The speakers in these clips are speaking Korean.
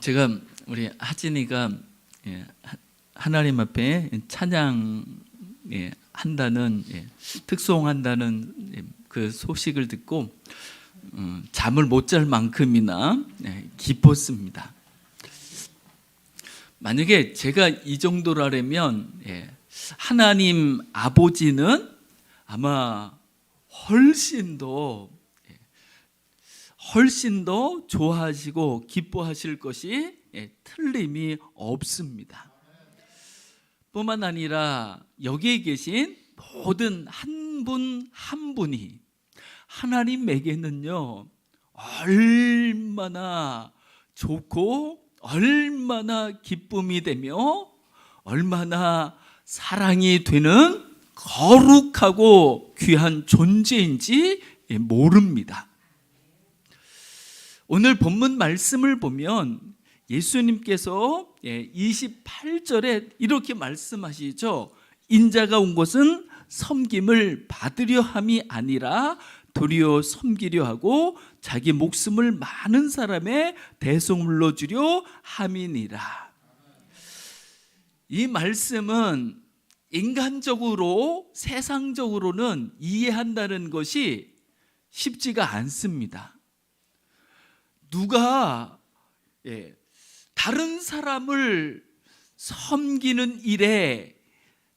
제가 우리 하진이가 하나님 앞에 찬양 한다는 특송한다는 그 소식을 듣고 잠을 못 잘 만큼이나 기뻤습니다. 만약에 제가 이 정도라면 하나님 아버지는 아마 훨씬 더 좋아하시고 기뻐하실 것이 틀림이 없습니다. 뿐만 아니라 여기에 계신 모든 한 분 한 분이 하나님에게는요 얼마나 좋고 얼마나 기쁨이 되며 얼마나 사랑이 되는 거룩하고 귀한 존재인지 모릅니다. 오늘 본문 말씀을 보면 예수님께서 28절에 이렇게 말씀하시죠. 인자가 온 것은 섬김을 받으려 함이 아니라 도리어 섬기려 하고 자기 목숨을 많은 사람의 대속물로 주려 함이니라. 이 말씀은 인간적으로 세상적으로는 이해한다는 것이 쉽지가 않습니다. 누가 다른 사람을 섬기는 일에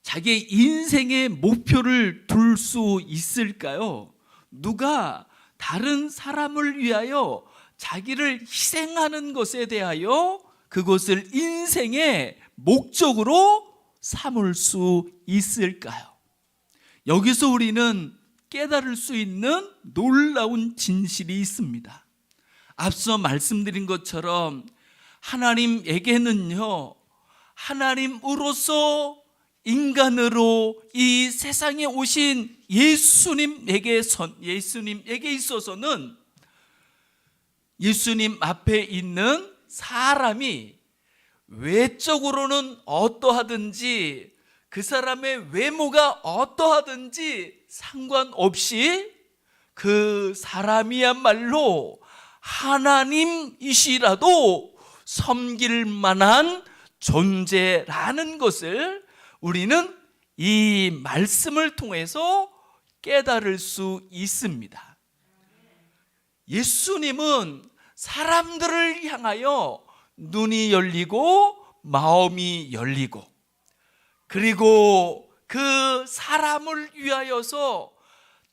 자기 인생의 목표를 둘 수 있을까요? 누가 다른 사람을 위하여 자기를 희생하는 것에 대하여 그것을 인생의 목적으로 삼을 수 있을까요? 여기서 우리는 깨달을 수 있는 놀라운 진실이 있습니다. 앞서 말씀드린 것처럼 하나님에게는요 하나님으로서 인간으로 이 세상에 오신 예수님에게 있어서는 예수님 앞에 있는 사람이 외적으로는 어떠하든지 그 사람의 외모가 어떠하든지 상관없이 그 사람이야말로 하나님이시라도 섬길 만한 존재라는 것을 우리는 이 말씀을 통해서 깨달을 수 있습니다. 예수님은 사람들을 향하여 눈이 열리고 마음이 열리고 그리고 그 사람을 위하여서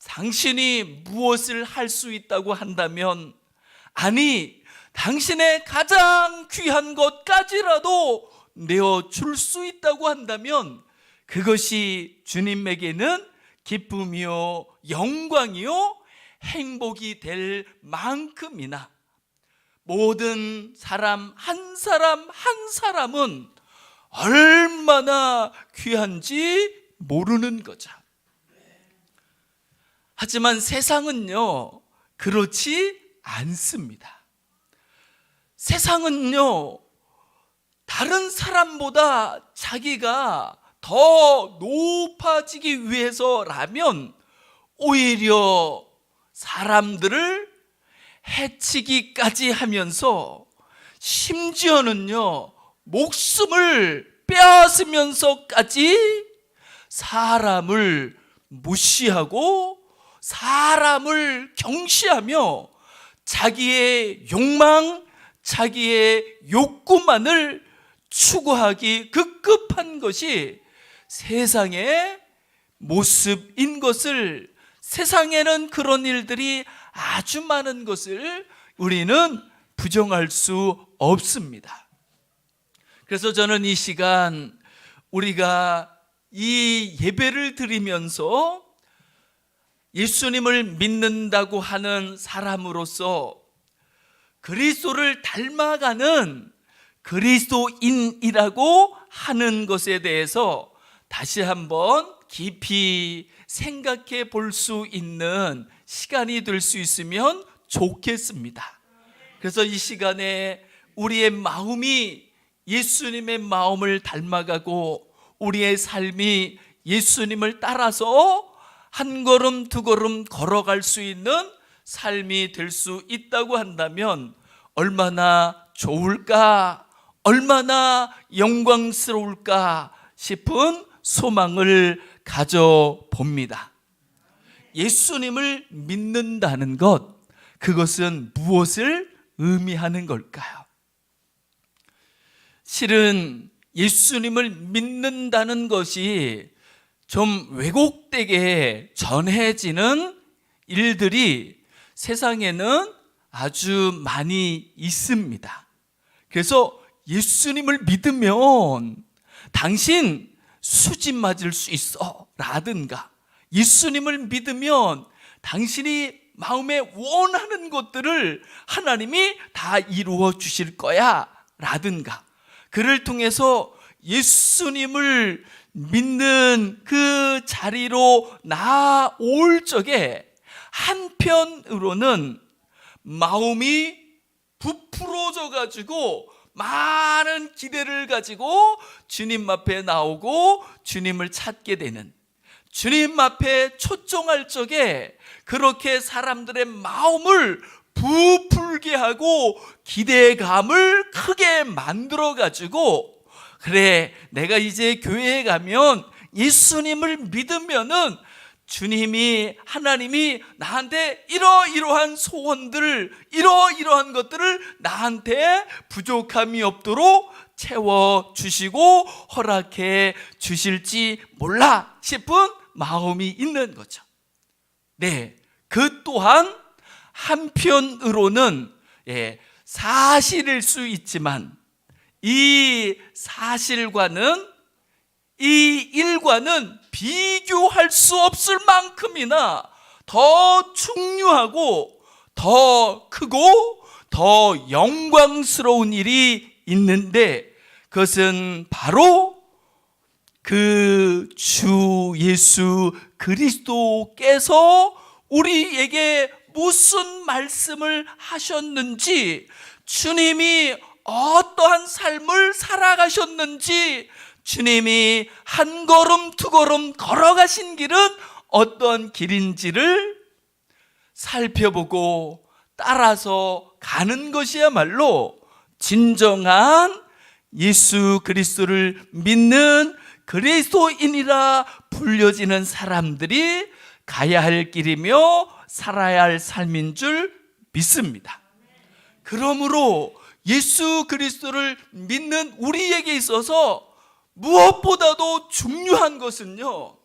당신이 무엇을 할 수 있다고 한다면 아니 당신의 가장 귀한 것까지라도 내어줄 수 있다고 한다면 그것이 주님에게는 기쁨이요 영광이요 행복이 될 만큼이나 모든 사람 한 사람은 얼마나 귀한지 모르는 거죠. 하지만 세상은요 그렇지 않습니다. 세상은요 다른 사람보다 자기가 더 높아지기 위해서라면 오히려 사람들을 해치기까지 하면서 심지어는요 목숨을 빼앗으면서까지 사람을 무시하고 사람을 경시하며 자기의 욕망, 자기의 욕구만을 추구하기 급급한 것이 세상의 모습인 것을, 세상에는 그런 일들이 아주 많은 것을 우리는 부정할 수 없습니다. 그래서 저는 이 시간 우리가 이 예배를 드리면서 예수님을 믿는다고 하는 사람으로서 그리스도를 닮아가는 그리스도인이라고 하는 것에 대해서 다시 한번 깊이 생각해 볼 수 있는 시간이 될 수 있으면 좋겠습니다. 그래서 이 시간에 우리의 마음이 예수님의 마음을 닮아가고 우리의 삶이 예수님을 따라서 한 걸음 두 걸음 걸어갈 수 있는 삶이 될 수 있다고 한다면 얼마나 좋을까, 얼마나 영광스러울까 싶은 소망을 가져봅니다. 예수님을 믿는다는 것, 그것은 무엇을 의미하는 걸까요? 실은 예수님을 믿는다는 것이 좀 왜곡되게 전해지는 일들이 세상에는 아주 많이 있습니다. 그래서 예수님을 믿으면 당신 수집 맞을 수 있어 라든가, 예수님을 믿으면 당신이 마음에 원하는 것들을 하나님이 다 이루어 주실 거야 라든가, 그를 통해서 예수님을 믿는 그 자리로 나올 적에 한편으로는 마음이 부풀어져 가지고 많은 기대를 가지고 주님 앞에 나오고 주님을 찾게 되는, 주님 앞에 초청할 적에 그렇게 사람들의 마음을 부풀게 하고 기대감을 크게 만들어 가지고, 그래 내가 이제 교회에 가면 예수님을 믿으면은 주님이, 하나님이 나한테 이러이러한 소원들을, 이러이러한 것들을 나한테 부족함이 없도록 채워주시고 허락해 주실지 몰라 싶은 마음이 있는 거죠. 네, 그 또한 한편으로는 사실일 수 있지만 이 사실과는, 이 일과는 비교할 수 없을 만큼이나 더 중요하고 더 크고 더 영광스러운 일이 있는데, 그것은 바로 그 주 예수 그리스도께서 우리에게 무슨 말씀을 하셨는지, 주님이 어떠한 삶을 살아가셨는지, 주님이 한 걸음 두 걸음 걸어가신 길은 어떤 길인지를 살펴보고 따라서 가는 것이야말로 진정한 예수 그리스도를 믿는 그리스도인이라 불려지는 사람들이 가야 할 길이며 살아야 할 삶인 줄 믿습니다. 그러므로 예수 그리스도를 믿는 우리에게 있어서 무엇보다도 중요한 것은요,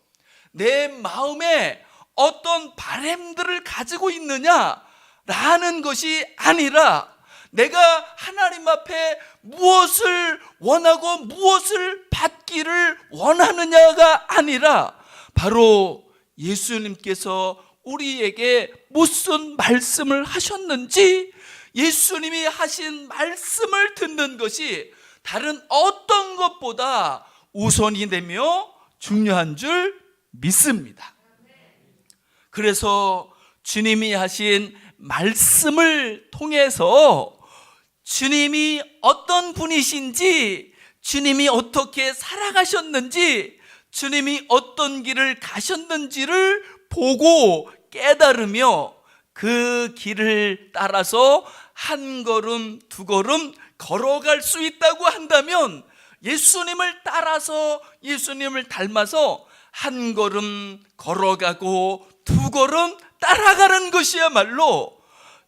내 마음에 어떤 바램들을 가지고 있느냐라는 것이 아니라, 내가 하나님 앞에 무엇을 원하고 무엇을 받기를 원하느냐가 아니라, 바로 예수님께서 우리에게 무슨 말씀을 하셨는지, 예수님이 하신 말씀을 듣는 것이 다른 어떤 것보다 우선이 되며 중요한 줄 믿습니다. 그래서 주님이 하신 말씀을 통해서 주님이 어떤 분이신지, 주님이 어떻게 살아가셨는지, 주님이 어떤 길을 가셨는지를 보고 깨달으며 그 길을 따라서 한 걸음 두 걸음 걸어갈 수 있다고 한다면, 예수님을 따라서, 예수님을 닮아서 한 걸음 걸어가고 두 걸음 따라가는 것이야말로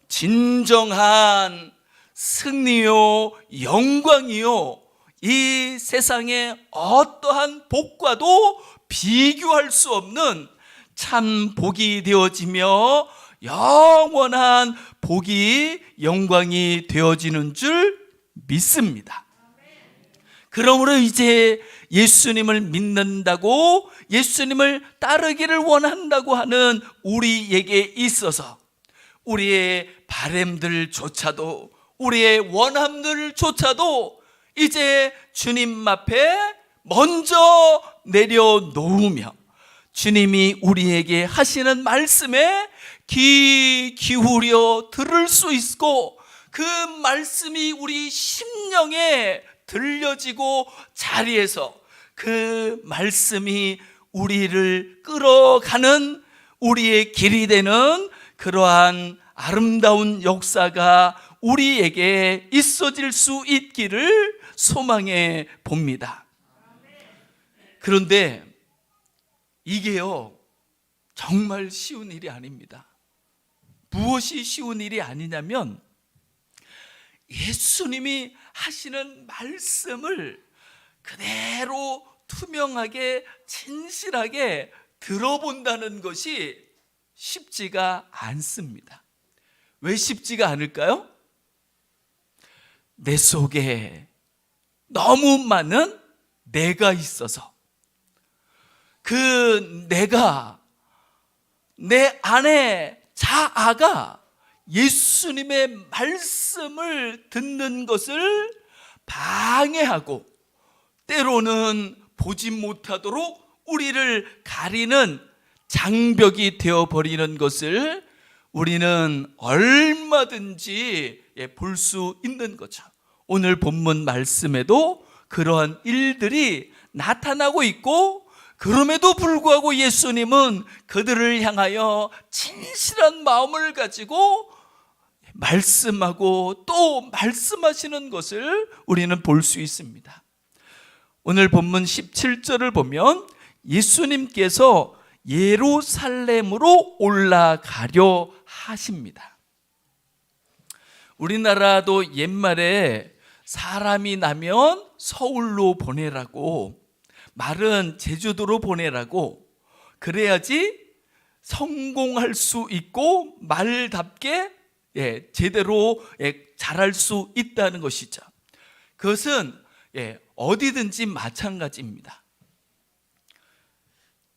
진정한 승리요 영광이요, 이 세상의 어떠한 복과도 비교할 수 없는 참 복이 되어지며 영원한 복이, 영광이 되어지는 줄 믿습니다. 그러므로 이제 예수님을 믿는다고, 예수님을 따르기를 원한다고 하는 우리에게 있어서 우리의 바램들조차도, 우리의 원함들조차도 이제 주님 앞에 먼저 내려놓으며 주님이 우리에게 하시는 말씀에 귀 기울여 들을 수 있고, 그 말씀이 우리 심령에 들려지고 자리에서 그 말씀이 우리를 끌어가는 우리의 길이 되는 그러한 아름다운 역사가 우리에게 있어질 수 있기를 소망해 봅니다. 그런데 이게요, 정말 쉬운 일이 아닙니다. 무엇이 쉬운 일이 아니냐면 예수님이 하시는 말씀을 그대로 투명하게 진실하게 들어본다는 것이 쉽지가 않습니다. 왜 쉽지가 않을까요? 내 속에 너무 많은 내가 있어서, 그 내가, 내 안에 자아가 예수님의 말씀을 듣는 것을 방해하고 때로는 보지 못하도록 우리를 가리는 장벽이 되어버리는 것을 우리는 얼마든지 볼 수 있는 거죠. 오늘 본문 말씀에도 그러한 일들이 나타나고 있고, 그럼에도 불구하고 예수님은 그들을 향하여 진실한 마음을 가지고 말씀하고 또 말씀하시는 것을 우리는 볼 수 있습니다. 오늘 본문 17절을 보면 예수님께서 예루살렘으로 올라가려 하십니다. 우리나라도 옛말에 사람이 나면 서울로 보내라고, 말은 제주도로 보내라고, 그래야지 성공할 수 있고 말답게 제대로 잘할 수 있다는 것이죠. 그것은 어디든지 마찬가지입니다.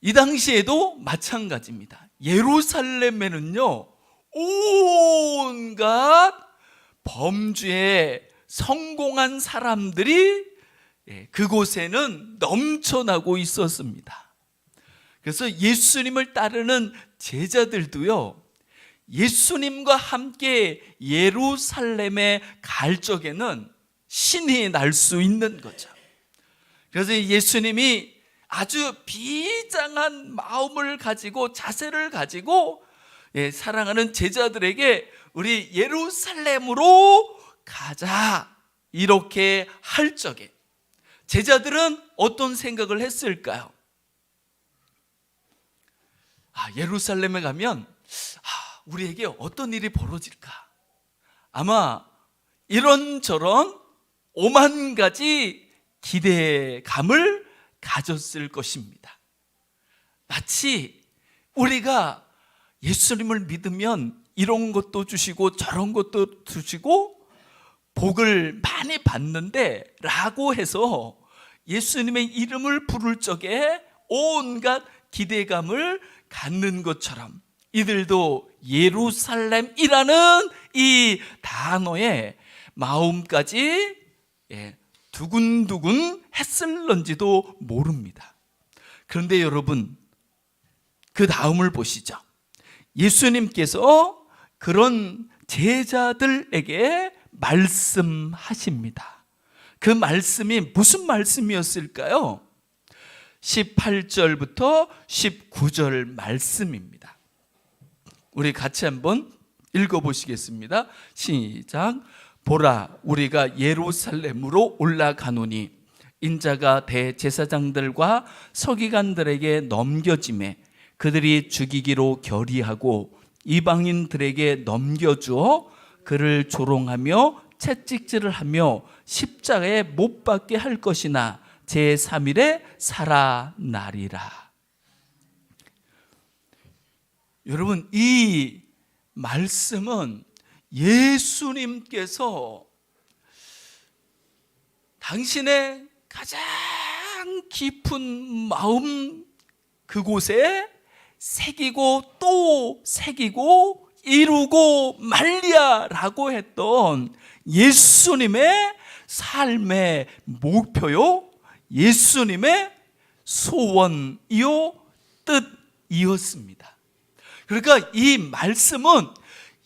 이 당시에도 마찬가지입니다. 예루살렘에는요, 온갖 범죄에 성공한 사람들이 그곳에는 넘쳐나고 있었습니다. 그래서 예수님을 따르는 제자들도요, 예수님과 함께 예루살렘에 갈 적에는 신이 날 수 있는 거죠. 그래서 예수님이 아주 비장한 마음을 가지고, 자세를 가지고 사랑하는 제자들에게 우리 예루살렘으로 가자 이렇게 할 적에 제자들은 어떤 생각을 했을까요? 예루살렘에 가면 우리에게 어떤 일이 벌어질까? 아마 이런저런 오만 가지 기대감을 가졌을 것입니다. 마치 우리가 예수님을 믿으면 이런 것도 주시고 저런 것도 주시고 복을 많이 받는데 라고 해서 예수님의 이름을 부를 적에 온갖 기대감을 갖는 것처럼 이들도 예루살렘이라는 이 단어에 마음까지 두근두근 했을런지도 모릅니다. 그런데 여러분, 그 다음을 보시죠. 예수님께서 그런 제자들에게 말씀하십니다. 그 말씀이 무슨 말씀이었을까요? 18절부터 19절 말씀입니다. 우리 같이 한번 읽어보시겠습니다. 시작. 보라, 우리가 예루살렘으로 올라가노니 인자가 대제사장들과 서기관들에게 넘겨짐에 그들이 죽이기로 결의하고 이방인들에게 넘겨주어 그를 조롱하며 채찍질을 하며 십자가에 못 박게 할 것이나 제3일에 살아나리라. 여러분, 이 말씀은 예수님께서 당신의 가장 깊은 마음 그곳에 새기고 또 새기고 이루고 말리야라고 했던 예수님의 삶의 목표요, 예수님의 소원이요 뜻이었습니다. 그러니까 이 말씀은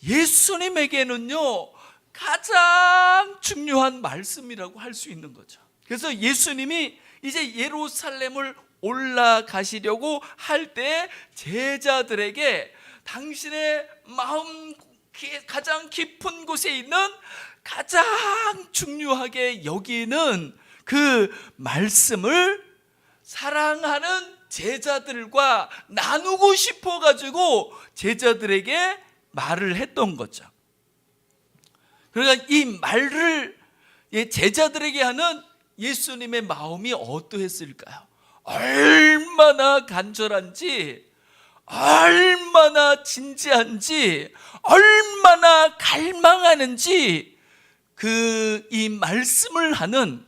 예수님에게는요 가장 중요한 말씀이라고 할 수 있는 거죠. 그래서 예수님이 이제 예루살렘을 올라가시려고 할 때 제자들에게 당신의 마음 가장 깊은 곳에 있는 가장 중요하게 여기는 그 말씀을 사랑하는 제자들과 나누고 싶어 가지고 제자들에게 말을 했던 거죠. 그러니까 이 말을 제자들에게 하는 예수님의 마음이 어떠했을까요? 얼마나 간절한지, 얼마나 진지한지, 얼마나 갈망하는지 이 말씀을 하는,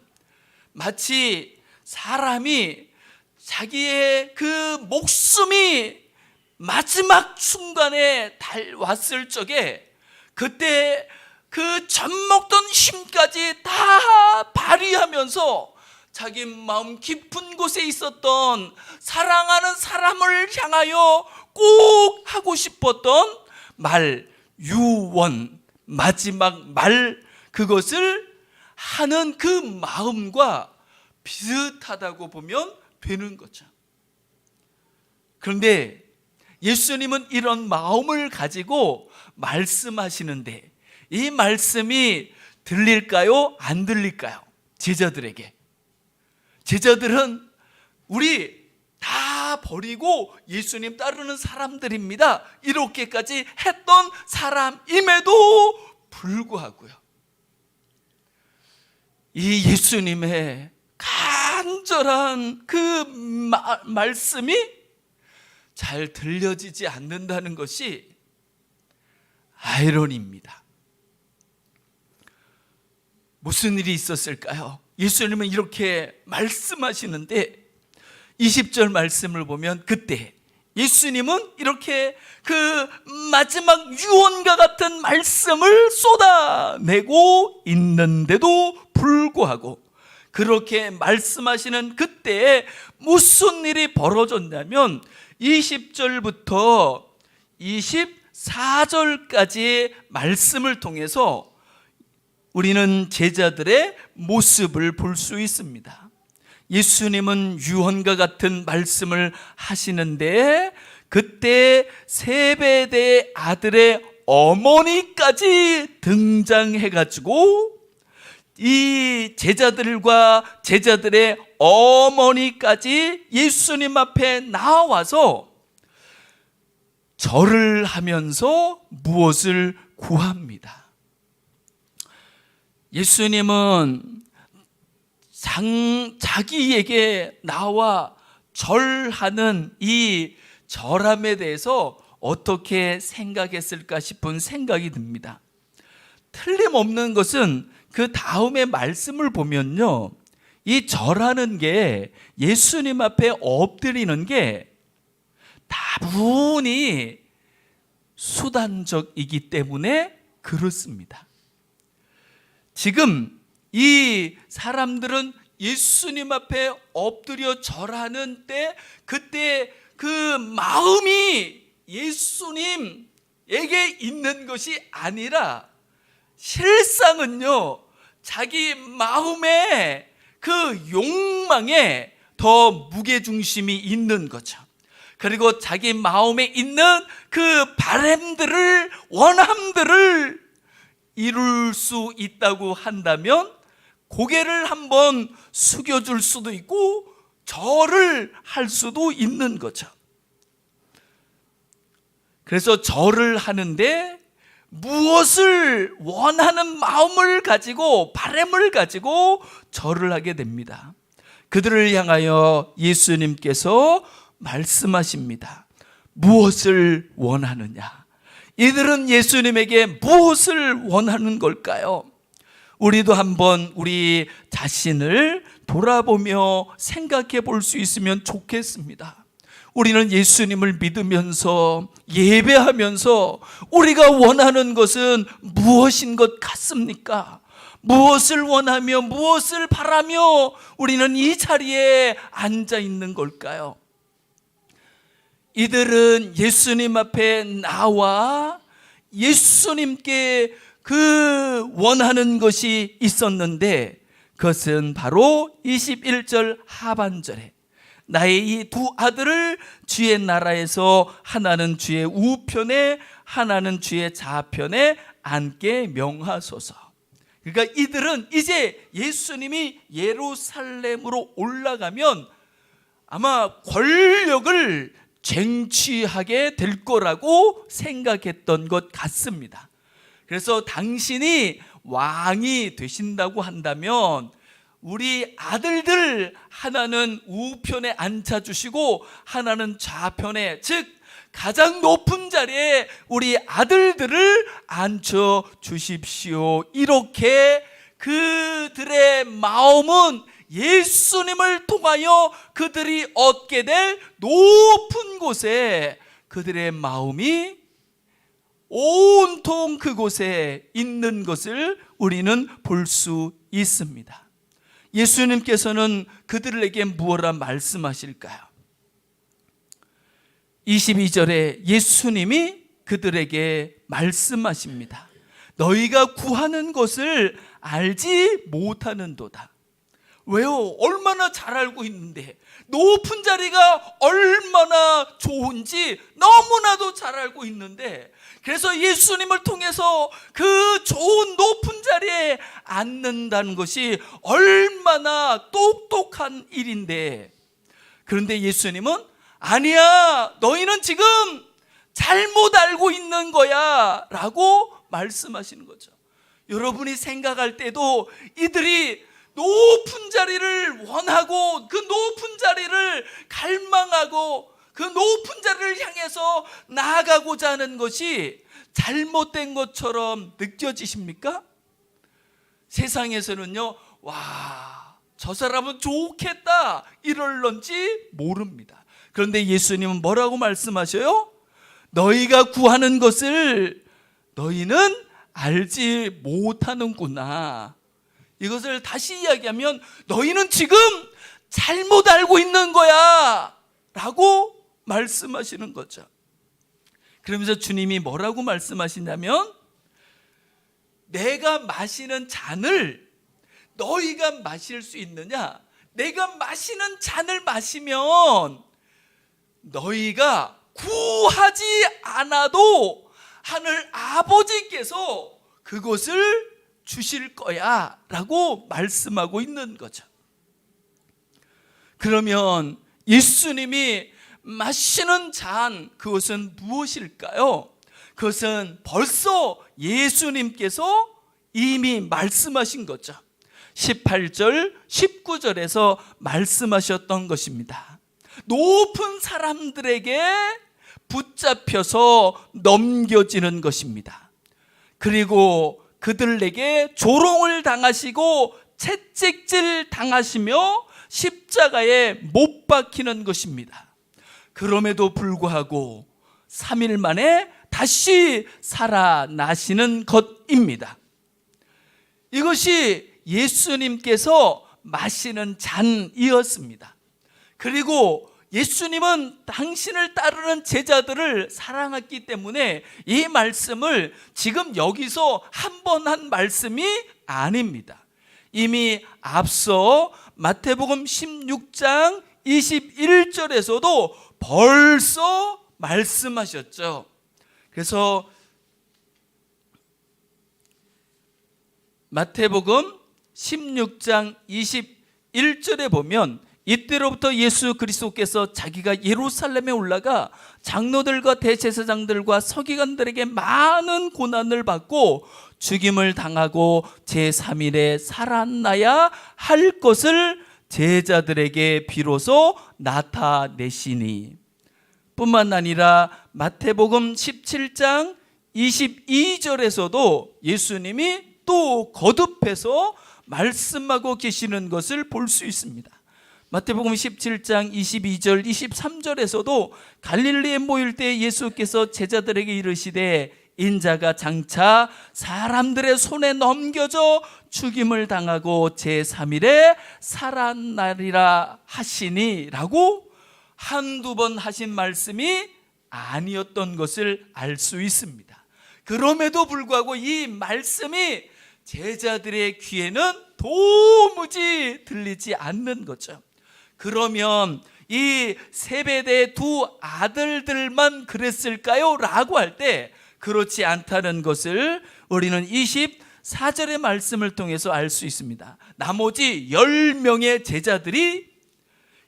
마치 사람이 자기의 그 목숨이 마지막 순간에 왔을 적에 그때 그 젖먹던 힘까지 다 발휘하면서 자기 마음 깊은 곳에 있었던 사랑하는 사람을 향하여 꼭 하고 싶었던 말, 유언, 마지막 말, 그것을 하는 그 마음과 비슷하다고 보면 되는 거죠. 그런데 예수님은 이런 마음을 가지고 말씀하시는데 이 말씀이 들릴까요? 안 들릴까요? 제자들에게. 제자들은 우리 다 버리고 예수님 따르는 사람들입니다, 이렇게까지 했던 사람임에도 불구하고요, 이 예수님의 간절한 그 말씀이 잘 들려지지 않는다는 것이 아이러니입니다. 무슨 일이 있었을까요? 예수님은 이렇게 말씀하시는데 20절 말씀을 보면 그때 예수님은 이렇게 그 마지막 유언과 같은 말씀을 쏟아내고 있는데도 불구하고 그렇게 말씀하시는 그때에 무슨 일이 벌어졌냐면 20절부터 24절까지의 말씀을 통해서 우리는 제자들의 모습을 볼 수 있습니다. 예수님은 유언과 같은 말씀을 하시는데 그때 세베대의 아들의 어머니까지 등장해가지고 이 제자들과 제자들의 어머니까지 예수님 앞에 나와서 절을 하면서 무엇을 구합니다. 예수님은 자기에게 나와 절하는 이 절함에 대해서 어떻게 생각했을까 싶은 생각이 듭니다. 틀림없는 것은 그 다음의 말씀을 보면요, 이 절하는 게, 예수님 앞에 엎드리는 게 다분히 수단적이기 때문에 그렇습니다. 지금 이 사람들은 예수님 앞에 엎드려 절하는 때 그때 그 마음이 예수님에게 있는 것이 아니라 실상은요, 자기 마음의 그 욕망에 더 무게중심이 있는 거죠. 그리고 자기 마음에 있는 그 바람들을, 원함들을 이룰 수 있다고 한다면 고개를 한번 숙여줄 수도 있고 절을 할 수도 있는 거죠. 그래서 절을 하는데 무엇을 원하는 마음을 가지고, 바람을 가지고 절을 하게 됩니다. 그들을 향하여 예수님께서 말씀하십니다. 무엇을 원하느냐? 이들은 예수님에게 무엇을 원하는 걸까요? 우리도 한번 우리 자신을 돌아보며 생각해 볼 수 있으면 좋겠습니다. 우리는 예수님을 믿으면서 예배하면서 우리가 원하는 것은 무엇인 것 같습니까? 무엇을 원하며 무엇을 바라며 우리는 이 자리에 앉아 있는 걸까요? 이들은 예수님 앞에 나와 예수님께 그 원하는 것이 있었는데 그것은 바로 21절 하반절에 나의 이 두 아들을 주의 나라에서 하나는 주의 우편에 하나는 주의 좌편에 앉게 명하소서. 그러니까 이들은 이제 예수님이 예루살렘으로 올라가면 아마 권력을 쟁취하게 될 거라고 생각했던 것 같습니다. 그래서 당신이 왕이 되신다고 한다면 우리 아들들 하나는 우편에 앉혀주시고 하나는 좌편에, 즉 가장 높은 자리에 우리 아들들을 앉혀주십시오. 이렇게 그들의 마음은 예수님을 통하여 그들이 얻게 될 높은 곳에 그들의 마음이 온통 그곳에 있는 것을 우리는 볼 수 있습니다. 예수님께서는 그들에게 무엇라 말씀하실까요? 22절에 예수님이 그들에게 말씀하십니다. 너희가 구하는 것을 알지 못하는도다. 왜요? 얼마나 잘 알고 있는데, 높은 자리가 얼마나 좋은지 너무나도 잘 알고 있는데, 그래서 예수님을 통해서 그 좋은 높은 자리에 앉는다는 것이 얼마나 똑똑한 일인데, 그런데 예수님은 아니야, 너희는 지금 잘못 알고 있는 거야 라고 말씀하시는 거죠. 여러분이 생각할 때도 이들이 높은 자리를 원하고 그 높은 자리를 갈망하고 그 높은 자리를 향해서 나아가고자 하는 것이 잘못된 것처럼 느껴지십니까? 세상에서는요, 와, 저 사람은 좋겠다 이럴런지 모릅니다. 그런데 예수님은 뭐라고 말씀하셔요? 너희가 구하는 것을 너희는 알지 못하는구나. 이것을 다시 이야기하면 너희는 지금 잘못 알고 있는 거야 라고 말씀하시는 거죠. 그러면서 주님이 뭐라고 말씀하시냐면, 내가 마시는 잔을 너희가 마실 수 있느냐? 내가 마시는 잔을 마시면 너희가 구하지 않아도 하늘 아버지께서 그것을 주실 거야 라고 말씀하고 있는 거죠. 그러면 예수님이 마시는 잔, 그것은 무엇일까요? 그것은 벌써 예수님께서 이미 말씀하신 거죠. 18절, 19절에서 말씀하셨던 것입니다. 높은 사람들에게 붙잡혀서 넘겨지는 것입니다. 그리고 그들에게 조롱을 당하시고 채찍질 당하시며 십자가에 못 박히는 것입니다. 그럼에도 불구하고 3일 만에 다시 살아나시는 것입니다. 이것이 예수님께서 마시는 잔이었습니다. 그리고 예수님은 당신을 따르는 제자들을 사랑했기 때문에 이 말씀을 지금 여기서 한 번 한 말씀이 아닙니다. 이미 앞서 마태복음 16장 21절에서도 벌써 말씀하셨죠. 그래서 마태복음 16장 21절에 보면, 이때로부터 예수 그리스도께서 자기가 예루살렘에 올라가 장로들과 대제사장들과 서기관들에게 많은 고난을 받고 죽임을 당하고 제3일에 살아나야 할 것을 제자들에게 비로소 나타내시니, 뿐만 아니라 마태복음 17장 22절에서도 예수님이 또 거듭해서 말씀하고 계시는 것을 볼 수 있습니다. 마태복음 17장 22절 23절에서도 갈릴리에 모일 때 예수께서 제자들에게 이르시되 인자가 장차 사람들의 손에 넘겨져 죽임을 당하고 제3일에 살아나리라 하시니 라고 한두 번 하신 말씀이 아니었던 것을 알 수 있습니다. 그럼에도 불구하고 이 말씀이 제자들의 귀에는 도무지 들리지 않는 거죠. 그러면 이 세베대 두 아들들만 그랬을까요? 라고 할 때 그렇지 않다는 것을 우리는 24절의 말씀을 통해서 알 수 있습니다. 나머지 10명의 제자들이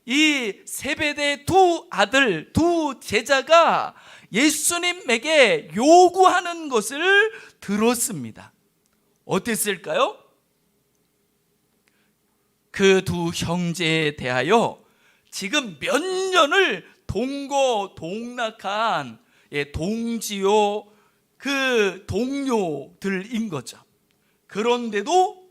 이 세베대 두 아들, 두 제자가 예수님에게 요구하는 것을 들었습니다. 어땠을까요? 그 두 형제에 대하여 지금 몇 년을 동고동락한 동지요 그 동료들인 거죠. 그런데도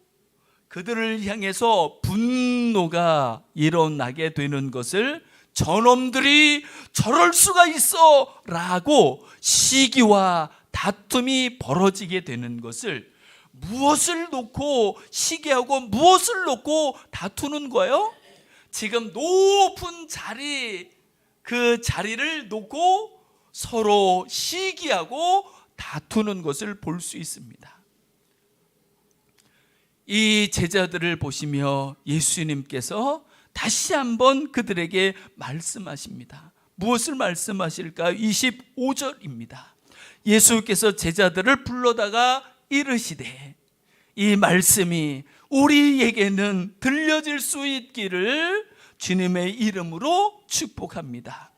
그들을 향해서 분노가 일어나게 되는 것을 저놈들이 저럴 수가 있어 라고 시기와 다툼이 벌어지게 되는 것을, 무엇을 놓고 시기하고 무엇을 놓고 다투는 거예요? 지금 높은 자리, 그 자리를 놓고 서로 시기하고 다투는 것을 볼 수 있습니다. 이 제자들을 보시며 예수님께서 다시 한번 그들에게 말씀하십니다. 무엇을 말씀하실까요? 25절입니다. 예수께서 제자들을 불러다가 이르시되, 이 말씀이 우리에게는 들려질 수 있기를 주님의 이름으로 축복합니다.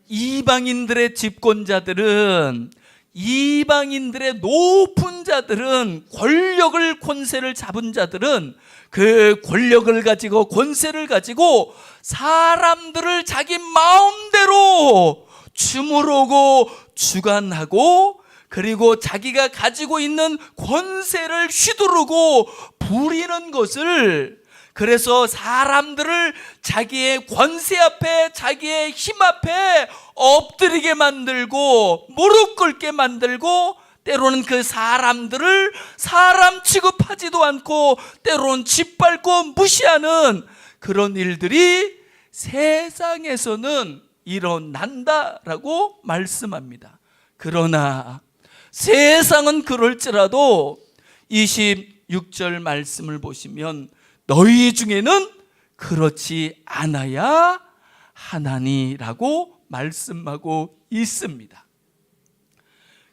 이방인들의 집권자들은, 이방인들의 높은 자들은, 권력을 권세를 잡은 자들은 그 권력을 가지고 권세를 가지고 사람들을 자기 마음대로 주무르고 주관하고, 그리고 자기가 가지고 있는 권세를 휘두르고 부리는 것을, 그래서 사람들을 자기의 권세 앞에, 자기의 힘 앞에 엎드리게 만들고 무릎 꿇게 만들고, 때로는 그 사람들을 사람 취급하지도 않고 때로는 짓밟고 무시하는 그런 일들이 세상에서는 일어난다라고 말씀합니다. 그러나 세상은 그럴지라도 26절 말씀을 보시면 너희 중에는 그렇지 않아야 하나니라고 말씀하고 있습니다.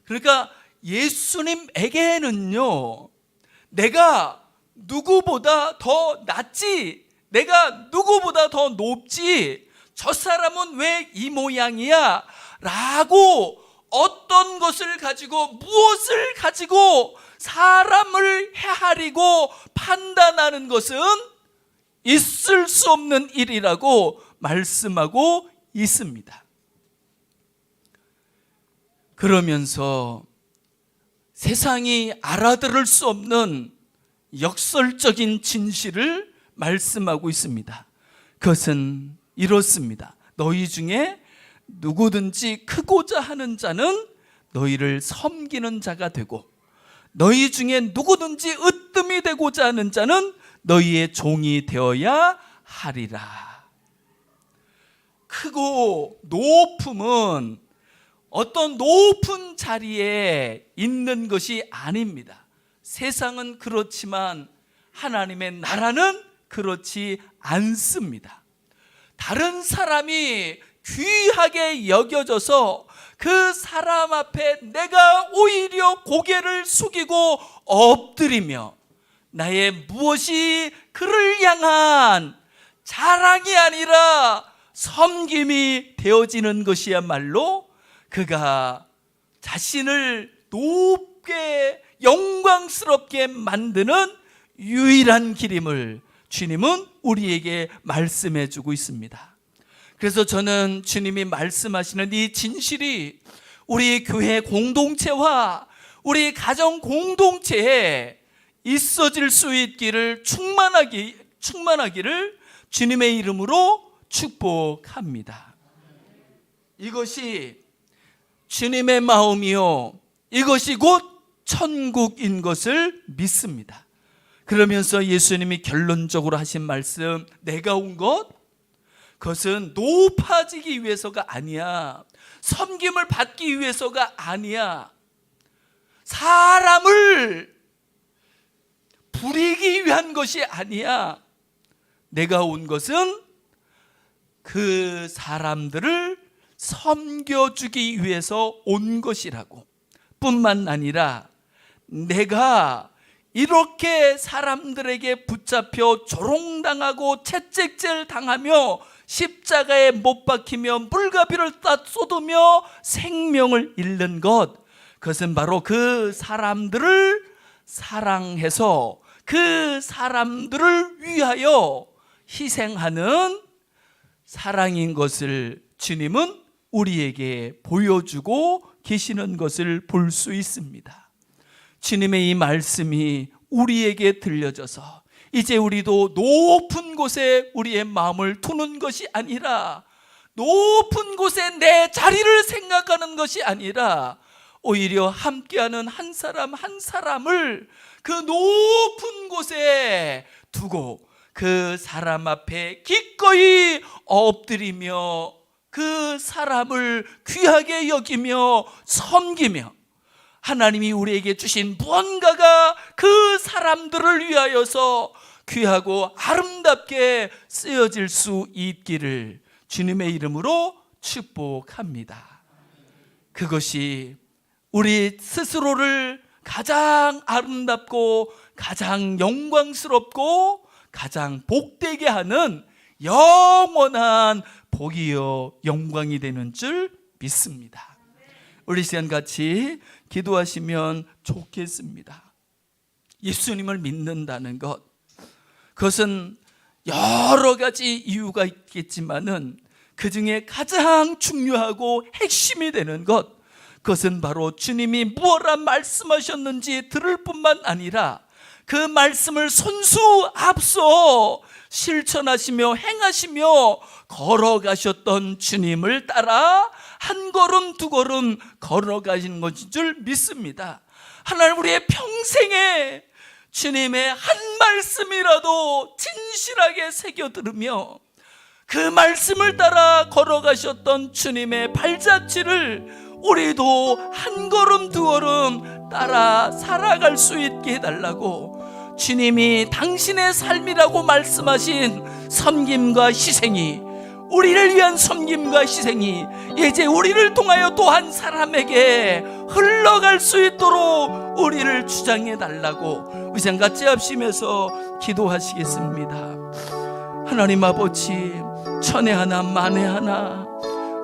그러니까 예수님에게는요, 내가 누구보다 더 낫지, 내가 누구보다 더 높지, 저 사람은 왜 이 모양이야? 라고 어떤 것을 가지고, 무엇을 가지고 사람을 헤아리고 판단하는 것은 있을 수 없는 일이라고 말씀하고 있습니다. 그러면서 세상이 알아들을 수 없는 역설적인 진실을 말씀하고 있습니다. 그것은 이렇습니다. 너희 중에 누구든지 크고자 하는 자는 너희를 섬기는 자가 되고, 너희 중에 누구든지 으뜸이 되고자 하는 자는 너희의 종이 되어야 하리라. 크고 높음은 어떤 높은 자리에 있는 것이 아닙니다. 세상은 그렇지만 하나님의 나라는 그렇지 않습니다. 다른 사람이 귀하게 여겨져서 그 사람 앞에 내가 오히려 고개를 숙이고 엎드리며 나의 무엇이 그를 향한 자랑이 아니라 섬김이 되어지는 것이야말로 그가 자신을 높게 영광스럽게 만드는 유일한 길임을 주님은 우리에게 말씀해 주고 있습니다. 그래서 저는 주님이 말씀하시는 이 진실이 우리 교회 공동체와 우리 가정 공동체에 있어질 수 있기를 충만하기를 주님의 이름으로 축복합니다. 이것이 주님의 마음이요, 이것이 곧 천국인 것을 믿습니다. 그러면서 예수님이 결론적으로 하신 말씀, 내가 온 것, 그것은 높아지기 위해서가 아니야, 섬김을 받기 위해서가 아니야, 사람을 부리기 위한 것이 아니야. 내가 온 것은 그 사람들을 섬겨주기 위해서 온 것이라고. 뿐만 아니라 내가 이렇게 사람들에게 붙잡혀 조롱당하고 채찍질 당하며 십자가에 못 박히며 물가비를 따 쏟으며 생명을 잃는 것, 그것은 바로 그 사람들을 사랑해서 그 사람들을 위하여 희생하는 사랑인 것을 주님은 우리에게 보여주고 계시는 것을 볼 수 있습니다. 주님의 이 말씀이 우리에게 들려져서 이제 우리도 높은 곳에 우리의 마음을 두는 것이 아니라, 높은 곳에 내 자리를 생각하는 것이 아니라, 오히려 함께하는 한 사람 한 사람을 그 높은 곳에 두고 그 사람 앞에 기꺼이 엎드리며 그 사람을 귀하게 여기며 섬기며, 하나님이 우리에게 주신 무언가가 그 사람들을 위하여서 귀하고 아름답게 쓰여질 수 있기를 주님의 이름으로 축복합니다. 그것이 우리 스스로를 가장 아름답고 가장 영광스럽고 가장 복되게 하는 영원한 복이요 영광이 되는 줄 믿습니다. 우리 시간 같이 기도하시면 좋겠습니다. 예수님을 믿는다는 것, 그것은 여러 가지 이유가 있겠지만은 그 중에 가장 중요하고 핵심이 되는 것, 그것은 바로 주님이 무엇라 말씀하셨는지 들을 뿐만 아니라 그 말씀을 손수 앞서 실천하시며 행하시며 걸어가셨던 주님을 따라 한 걸음 두 걸음 걸어가신 것인 줄 믿습니다. 하나님, 우리의 평생에 주님의 한 말씀이라도 진실하게 새겨 들으며 그 말씀을 따라 걸어가셨던 주님의 발자취를 우리도 한 걸음 두 걸음 따라 살아갈 수 있게 해달라고, 주님이 당신의 삶이라고 말씀하신 섬김과 희생이, 우리를 위한 섬김과 희생이 이제 우리를 통하여 또 한 사람에게 흘러갈 수 있도록 우리를 주장해 달라고 의상같이 합심해서 기도하시겠습니다. 하나님 아버지, 천에 하나 만에 하나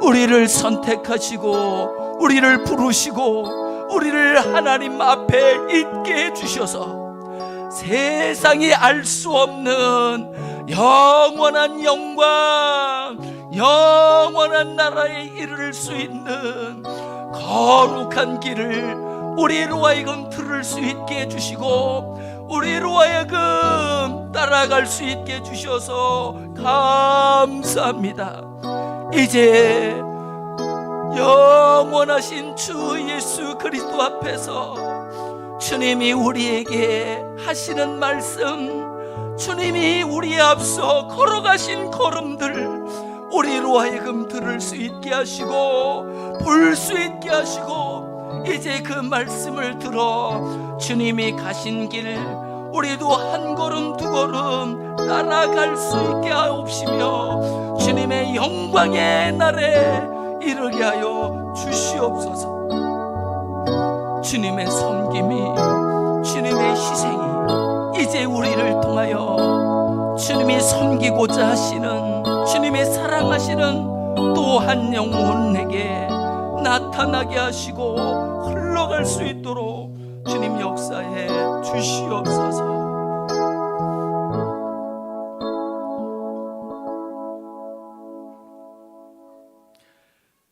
우리를 선택하시고 우리를 부르시고 우리를 하나님 앞에 있게 해주셔서 세상이 알 수 없는 영원한 영광, 영원한 나라에 이를 수 있는 거룩한 길을 우리로 하여금 들을 수 있게 해주시고 우리로 하여금 따라갈 수 있게 해주셔서 감사합니다. 이제 영원하신 주 예수 그리스도 앞에서 주님이 우리에게 하시는 말씀, 주님이 우리 앞서 걸어가신 걸음들 우리로 하여금 들을 수 있게 하시고 볼 수 있게 하시고, 이제 그 말씀을 들어 주님이 가신 길 우리도 한 걸음 두 걸음 따라갈 수 있게 하옵시며 주님의 영광의 날에 이르게 하여 주시옵소서. 주님의 섬김이, 주님의 희생이 이제 우리를 통하여 주님이 섬기고자 하시는, 주님의 사랑하시는 또 한 영혼에게 나타나게 하시고 흘러갈 수 있도록 주님 역사해 주시옵소서.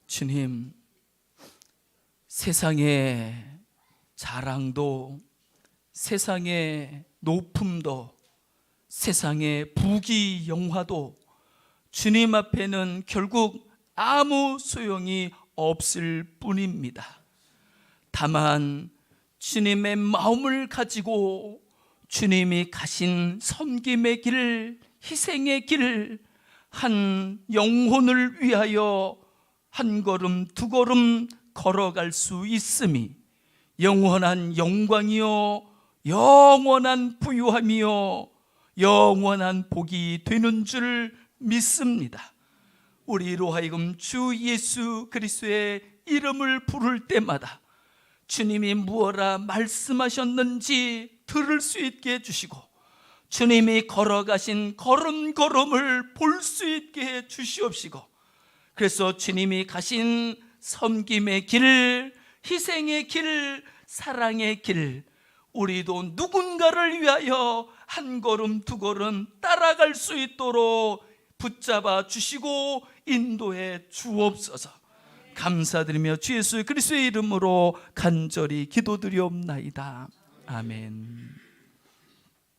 주님, 세상의 자랑도, 세상의 높음도, 세상의 부귀 영화도 주님 앞에는 결국 아무 소용이 없을 뿐입니다. 다만 주님의 마음을 가지고 주님이 가신 섬김의 길, 희생의 길, 한 영혼을 위하여 한 걸음 두 걸음 걸어갈 수 있음이 영원한 영광이요 영원한 부유함이요 영원한 복이 되는 줄 믿습니다. 우리로 하여금 주 예수 그리스도의 이름을 부를 때마다 주님이 무엇라 말씀하셨는지 들을 수 있게 해주시고, 주님이 걸어가신 걸음걸음을 볼 수 있게 해 주시옵시고, 그래서 주님이 가신 섬김의 길, 희생의 길, 사랑의 길, 우리도 누군가를 위하여 한 걸음 두 걸음 따라갈 수 있도록 붙잡아 주시고 인도해 주옵소서. 감사드리며 주 예수 그리스도의 이름으로 간절히 기도드리옵나이다. 아멘.